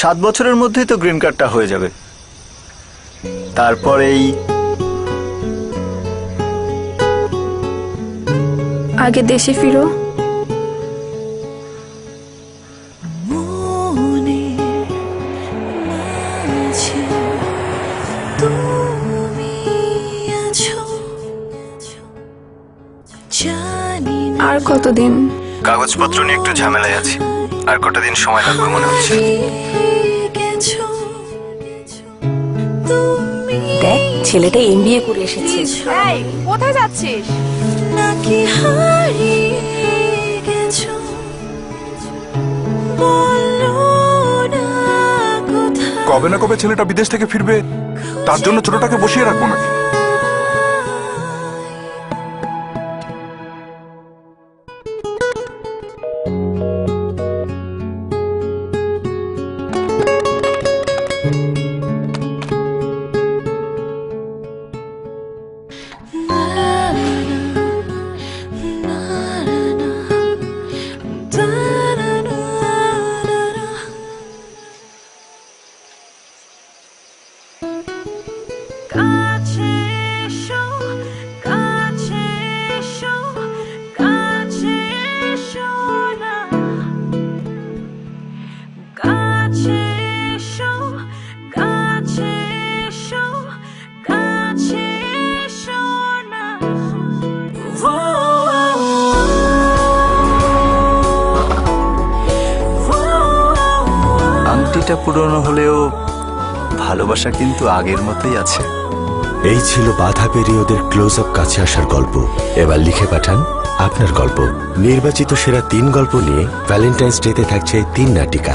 7 বছরের মধ্যেই তো গ্রিন কার্ডটা হয়ে যাবে। তারপরেই আগে দেশে ফিরো। আর কতদিন? কাগজপত্র নিয়ে একটু ঝামেলায় আছি, আর কটা দিন সময় লাগবে মনে হচ্ছে। দেখ, ছেলেটা এমবিএ করে এসেছে। কোথায় যাচ্ছিস? কবে না কবে ছেলেটা বিদেশ থেকে ফিরবে, তার জন্য ছোটটাকে বসিয়ে রাখবো নাকি? আংটিটা পুরনো হলেও ভালোবাসা কিন্তু আগের মতোই আছে। এই ছিল বাধা পেরিয়ে ওদের ক্লোজ আপ কাছে আসার গল্প। এবার লিখে পাঠান আপনার গল্প। নির্বাচিত সেরা 3 গল্প নিয়ে ভ্যালেন্টাইন্স ডেতে থাকছে 3 নাটিকা।